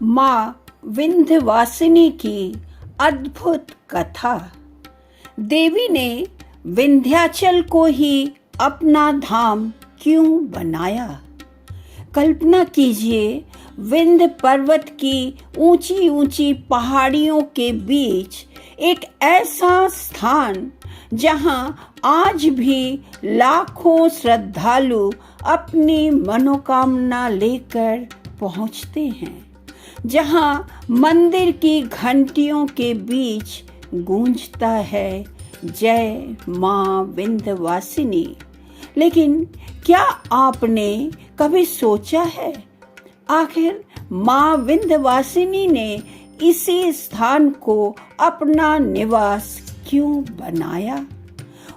माँ विंध्यवासिनी की अद्भुत कथा। देवी ने विंध्याचल को ही अपना धाम क्यों बनाया? कल्पना कीजिए, विंध्य पर्वत की ऊंची ऊंची पहाड़ियों के बीच एक ऐसा स्थान जहां आज भी लाखों श्रद्धालु अपनी मनोकामना लेकर पहुंचते हैं, जहां मंदिर की घंटियों के बीच गूंजता है जय मां विंध्यवासिनी। लेकिन क्या आपने कभी सोचा है, आखिर मां विंध्यवासिनी ने इसी स्थान को अपना निवास क्यों बनाया?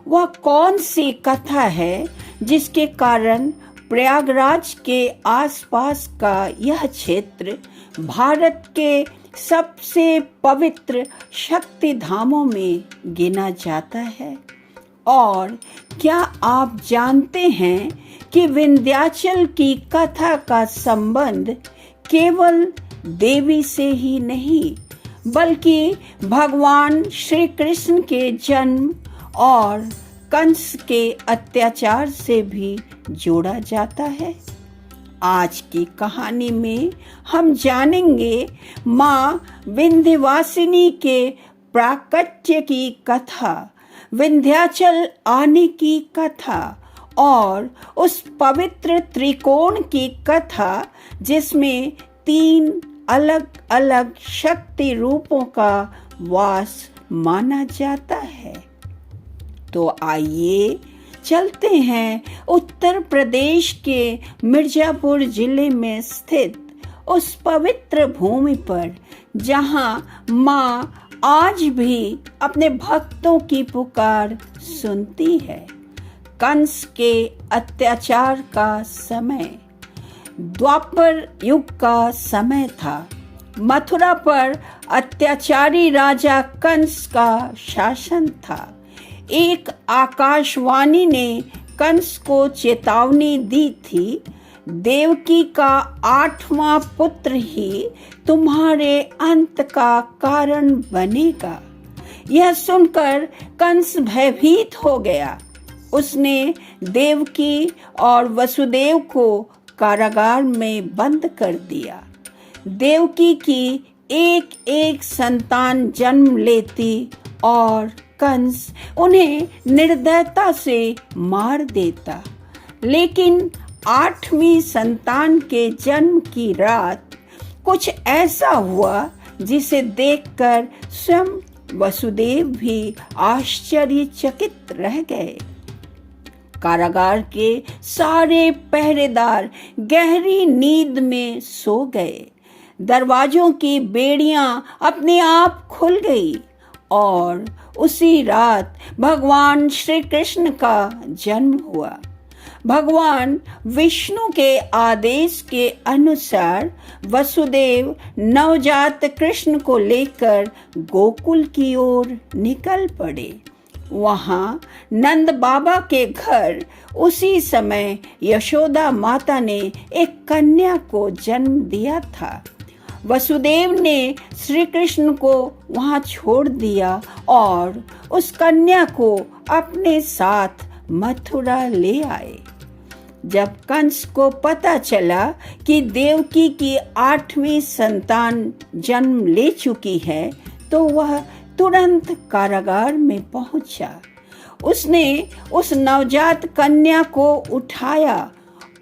वह कौन सी कथा है जिसके कारण प्रयागराज के आसपास का यह क्षेत्र भारत के सबसे पवित्र शक्ति धामों में गिना जाता है? और क्या आप जानते हैं कि विंध्याचल की कथा का संबंध केवल देवी से ही नहीं, बल्कि भगवान श्री कृष्ण के जन्म और कंस के अत्याचार से भी जोड़ा जाता है? आज की कहानी में हम जानेंगे मां विंध्यवासिनी के प्राकट्य की कथा, विंध्याचल आने की कथा और उस पवित्र त्रिकोण की कथा जिसमें 3 अलग अलग शक्ति रूपों का वास माना जाता है। तो आइए चलते हैं उत्तर प्रदेश के मिर्जापुर जिले में स्थित उस पवित्र भूमि पर जहां मां आज भी अपने भक्तों की पुकार सुनती है। कंस के अत्याचार का समय द्वापर युग का समय था। मथुरा पर अत्याचारी राजा कंस का शासन था। एक आकाशवाणी ने कंस को चेतावनी दी थी, देवकी का 8वां पुत्र ही तुम्हारे अंत का कारण बनेगा। यह सुनकर कंस भयभीत हो गया। उसने देवकी और वसुदेव को कारागार में बंद कर दिया। देवकी की एक एक संतान जन्म लेती और कंस उन्हें निर्दयता से मार देता। लेकिन 8वीं संतान के जन्म की रात कुछ ऐसा हुआ जिसे देखकर स्वयं वसुदेव भी आश्चर्यचकित रह गए। कारागार के सारे पहरेदार गहरी नींद में सो गए। दरवाजों की बेड़ियां अपने आप खुल गई और उसी रात भगवान श्री कृष्ण का जन्म हुआ। भगवान विष्णु के आदेश के अनुसार वसुदेव नवजात कृष्ण को लेकर गोकुल की ओर निकल पड़े। वहां नंद बाबा के घर उसी समय यशोदा माता ने एक कन्या को जन्म दिया था। वसुदेव ने श्री कृष्ण को वहां छोड़ दिया और उस कन्या को अपने साथ मथुरा ले आए। जब कंस को पता चला कि देवकी की 8वीं संतान जन्म ले चुकी है, तो वह तुरंत कारागार में पहुंचा। उसने उस नवजात कन्या को उठाया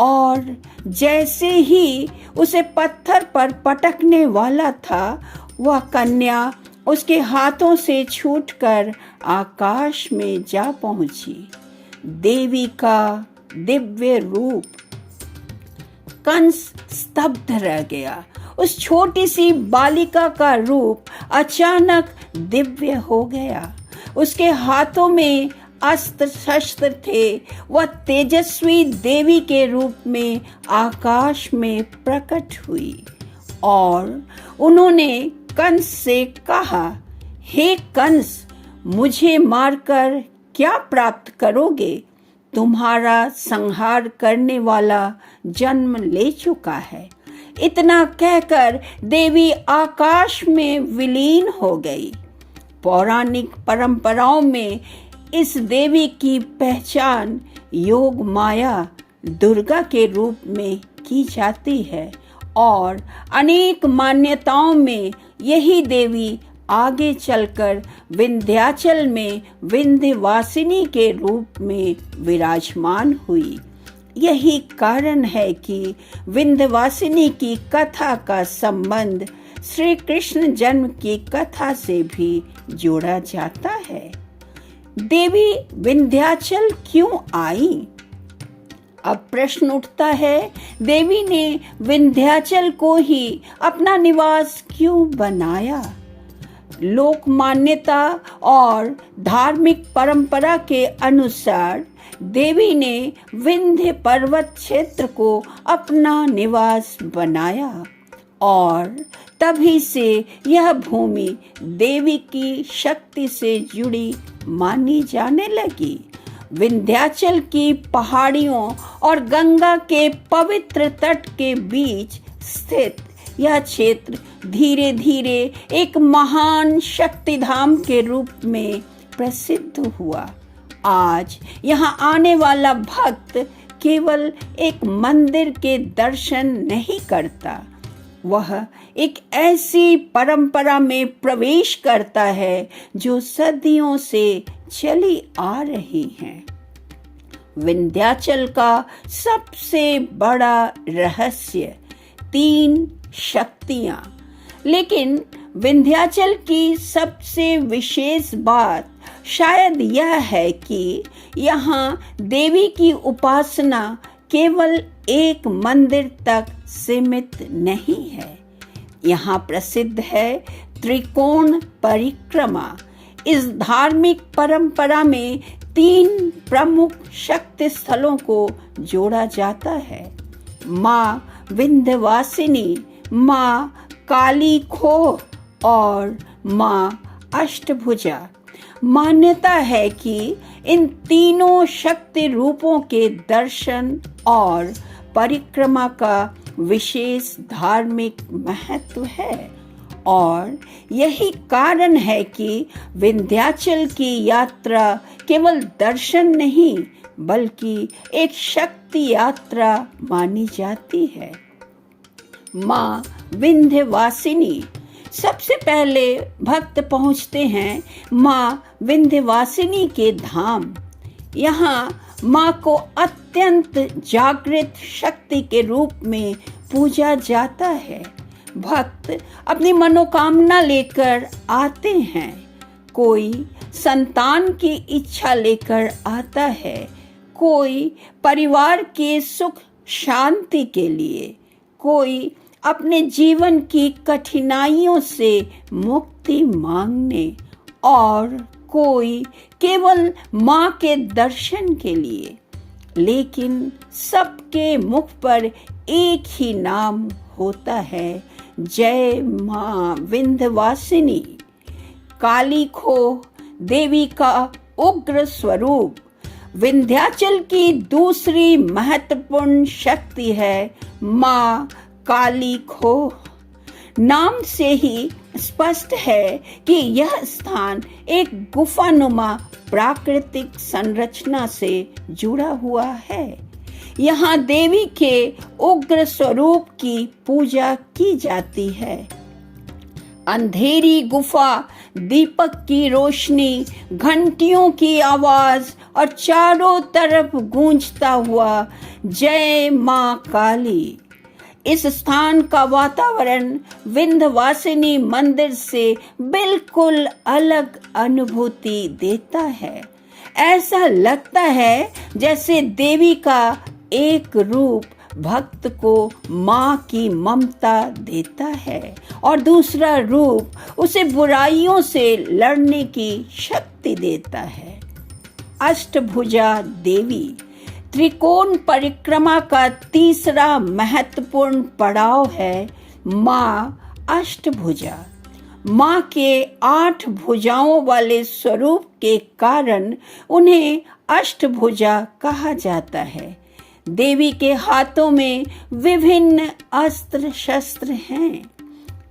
और जैसे ही उसे पत्थर पर पटकने वाला था, वह कन्या उसके हाथों से छूटकर आकाश में जा पहुंची। देवी का दिव्य रूप। कंस स्तब्ध रह गया। उस छोटी सी बालिका का रूप अचानक दिव्य हो गया। उसके हाथों में अस्त्र शस्त्र थे। वह तेजस्वी देवी के रूप में आकाश में प्रकट हुई और उन्होंने कंस से कहा, हे कंस, मुझे मारकर क्या प्राप्त करोगे? तुम्हारा संहार करने वाला जन्म ले चुका है। इतना कहकर देवी आकाश में विलीन हो गई। पौराणिक परंपराओं में इस देवी की पहचान योग माया दुर्गा के रूप में की जाती है और अनेक मान्यताओं में यही देवी आगे चलकर विंध्याचल में विंध्यवासिनी के रूप में विराजमान हुई। यही कारण है कि विंध्यवासिनी की कथा का संबंध श्री कृष्ण जन्म की कथा से भी जोड़ा जाता है। देवी विंध्याचल क्यों आई? अब प्रश्न उठता है, देवी ने विंध्याचल को ही अपना निवास क्यों बनाया? लोक मान्यता और धार्मिक परंपरा के अनुसार देवी ने विंध्य पर्वत क्षेत्र को अपना निवास बनाया और तभी से यह भूमि देवी की शक्ति से जुड़ी मानी जाने लगी। विंध्याचल की पहाड़ियों और गंगा के पवित्र तट के बीच स्थित यह क्षेत्र धीरे धीरे एक महान शक्तिधाम के रूप में प्रसिद्ध हुआ। आज यहाँ आने वाला भक्त केवल एक मंदिर के दर्शन नहीं करता, वह एक ऐसी परंपरा में प्रवेश करता है जो सदियों से चली आ रही है। विंध्याचल का सबसे बड़ा रहस्य 3 शक्तियां, लेकिन विंध्याचल की सबसे विशेष बात शायद यह है कि यहाँ देवी की उपासना केवल एक मंदिर तक सीमित नहीं है। यहाँ प्रसिद्ध है त्रिकोण परिक्रमा। इस धार्मिक परंपरा में 3 प्रमुख शक्ति स्थलों को जोड़ा जाता है, माँ विंध्यवासिनी, माँ काली खोह और माँ अष्टभुजा। मान्यता है कि इन तीनों शक्ति रूपों के दर्शन और परिक्रमा का विशेष धार्मिक महत्व है और यही कारण है कि विंध्याचल की यात्रा केवल दर्शन नहीं बल्कि एक शक्ति यात्रा मानी जाती है। माँ विंध्यवासिनी। सबसे पहले भक्त पहुँचते हैं माँ विंध्यवासिनी के धाम। यहाँ माँ को अत्यंत जागृत शक्ति के रूप में पूजा जाता है। भक्त अपनी मनोकामना लेकर आते हैं। कोई संतान की इच्छा लेकर आता है, कोई परिवार के सुख शांति के लिए, कोई अपने जीवन की कठिनाइयों से मुक्ति मांगने और कोई केवल माँ के दर्शन के लिए। लेकिन सबके मुख पर एक ही नाम होता है, जय माँ विंध्यवासिनी। काली खोह देवी का उग्र स्वरूप। विंध्याचल की दूसरी महत्वपूर्ण शक्ति है माँ काली खोह। नाम से ही स्पष्ट है कि यह स्थान एक गुफानुमा प्राकृतिक संरचना से जुड़ा हुआ है। यहाँ देवी के उग्र स्वरूप की पूजा की जाती है। अंधेरी गुफा, दीपक की रोशनी, घंटियों की आवाज और चारों तरफ गूंजता हुआ जय माँ काली। इस स्थान का वातावरण विंध्यवासिनी मंदिर से बिल्कुल अलग अनुभूति देता है। ऐसा लगता है जैसे देवी का एक रूप भक्त को माँ की ममता देता है और दूसरा रूप उसे बुराइयों से लड़ने की शक्ति देता है। अष्टभुजा देवी। त्रिकोण परिक्रमा का तीसरा महत्वपूर्ण पड़ाव है माँ अष्टभुजा। माँ के 8 भुजाओं वाले स्वरूप के कारण उन्हें अष्टभुजा कहा जाता है। देवी के हाथों में विभिन्न अस्त्र शस्त्र हैं।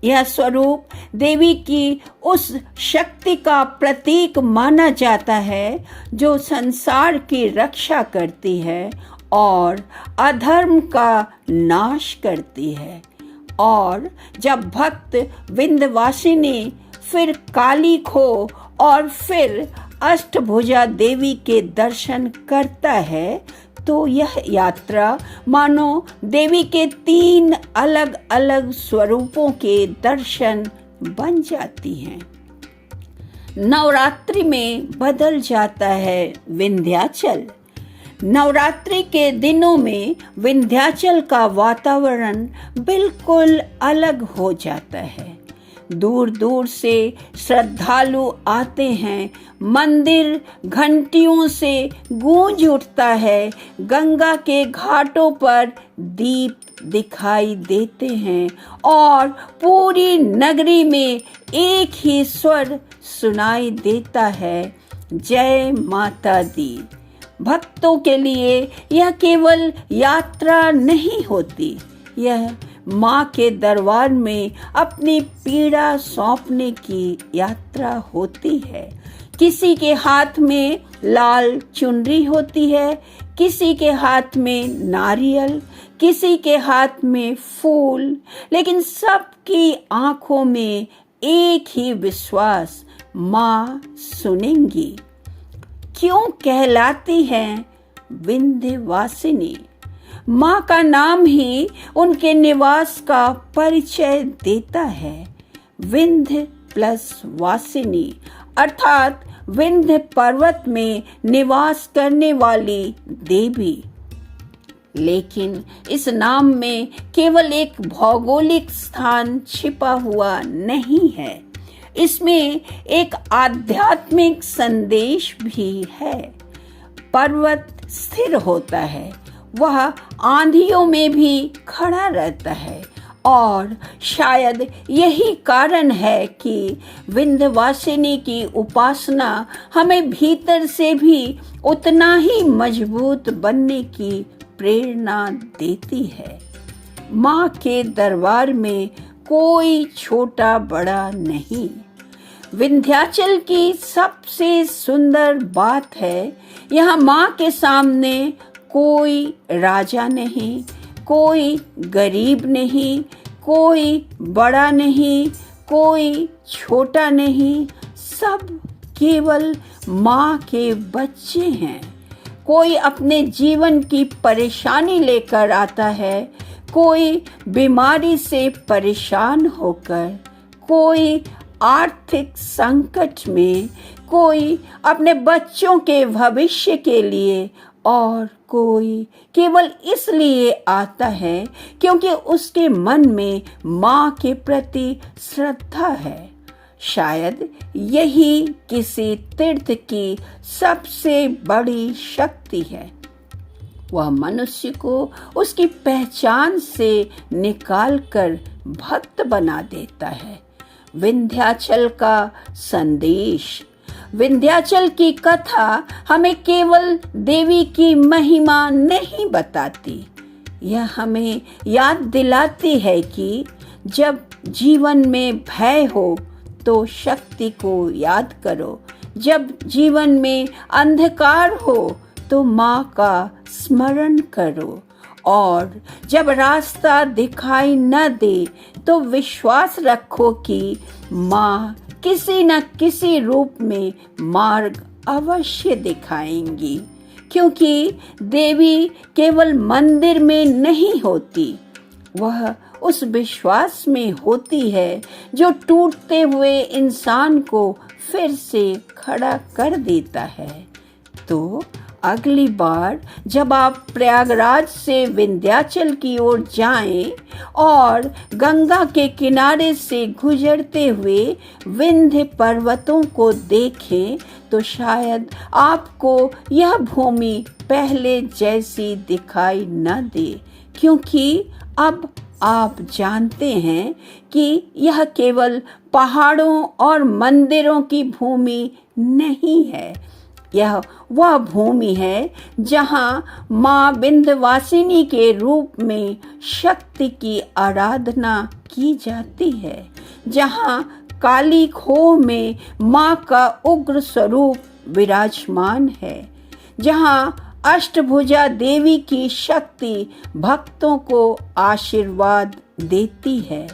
यह स्वरूप देवी की उस शक्ति का प्रतीक माना जाता है जो संसार की रक्षा करती है और अधर्म का नाश करती है। और जब भक्त विंध्यवासिनी, फिर काली खो और फिर अष्टभुजा देवी के दर्शन करता है तो यह यात्रा मानो देवी के 3 अलग अलग स्वरूपों के दर्शन बन जाती हैं। नवरात्रि में बदल जाता है विंध्याचल। नवरात्रि के दिनों में विंध्याचल का वातावरण बिल्कुल अलग हो जाता है। दूर दूर से श्रद्धालु आते हैं, मंदिर घंटियों से गूंज उठता है, गंगा के घाटों पर दीप दिखाई देते हैं और पूरी नगरी में एक ही स्वर सुनाई देता है, जय माता दी। भक्तों के लिए यह केवल यात्रा नहीं होती, यह माँ के दरबार में अपनी पीड़ा सौंपने की यात्रा होती है। किसी के हाथ में लाल चुनरी होती है, किसी के हाथ में नारियल, किसी के हाथ में फूल, लेकिन सबकी आंखों में एक ही विश्वास, माँ सुनेंगी। क्यों कहलाती हैं विंध्यवासिनी? माँ का नाम ही उनके निवास का परिचय देता है। विंध्य प्लस वासिनी अर्थात विंध्य पर्वत में निवास करने वाली देवी। लेकिन इस नाम में केवल एक भौगोलिक स्थान छिपा हुआ नहीं है, इसमें एक आध्यात्मिक संदेश भी है। पर्वत स्थिर होता है, वह आंधियों में भी खड़ा रहता है और शायद यही कारण है कि विंध्यवासिनी की उपासना हमें भीतर से भी उतना ही मजबूत बनने की प्रेरणा देती है। माँ के दरबार में कोई छोटा बड़ा नहीं। विंध्याचल की सबसे सुंदर बात है, यहाँ माँ के सामने कोई राजा नहीं, कोई गरीब नहीं, कोई बड़ा नहीं, कोई छोटा नहीं, सब केवल माँ के बच्चे हैं। कोई अपने जीवन की परेशानी लेकर आता है, कोई बीमारी से परेशान होकर, कोई आर्थिक संकट में, कोई अपने बच्चों के भविष्य के लिए और कोई केवल इसलिए आता है क्योंकि उसके मन में माँ के प्रति श्रद्धा है। शायद यही किसी तीर्थ की सबसे बड़ी शक्ति है। वह मनुष्य को उसकी पहचान से निकालकर भक्त बना देता है। विंध्याचल का संदेश, विंध्याचल की कथा हमें केवल देवी की महिमा नहीं बताती, यह हमें याद दिलाती है कि जब जीवन में भय हो तो शक्ति को याद करो, जब जीवन में अंधकार हो तो माँ का स्मरण करो, और जब रास्ता दिखाई न दे तो विश्वास रखो कि माँ किसी न किसी रूप में मार्ग अवश्य दिखाएंगी। क्योंकि देवी केवल मंदिर में नहीं होती, वह उस विश्वास में होती है जो टूटते हुए इंसान को फिर से खड़ा कर देता है। तो अगली बार जब आप प्रयागराज से विंध्याचल की ओर जाएं और गंगा के किनारे से गुजरते हुए विंध्य पर्वतों को देखें तो शायद आपको यह भूमि पहले जैसी दिखाई न दे, क्योंकि अब आप जानते हैं कि यह केवल पहाड़ों और मंदिरों की भूमि नहीं है, यह वह भूमि है जहाँ माँ विंध्यवासिनी के रूप में शक्ति की आराधना की जाती है, जहाँ काली खोह में माँ का उग्र स्वरूप विराजमान है, जहाँ अष्टभुजा देवी की शक्ति भक्तों को आशीर्वाद देती है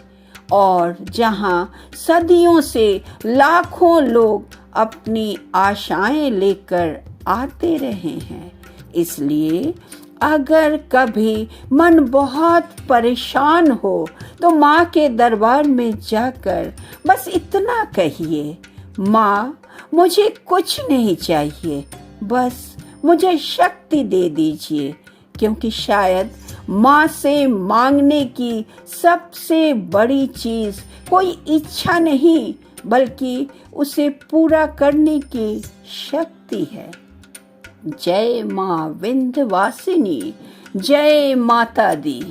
और जहाँ सदियों से लाखों लोग अपनी आशाएं लेकर आते रहे हैं। इसलिए अगर कभी मन बहुत परेशान हो तो माँ के दरबार में जाकर बस इतना कहिए, माँ मुझे कुछ नहीं चाहिए, बस मुझे शक्ति दे दीजिए, क्योंकि शायद माँ से मांगने की सबसे बड़ी चीज कोई इच्छा नहीं बल्कि उसे पूरा करने की शक्ति है। जय माँ विंध्यवासिनी, जय माता दी।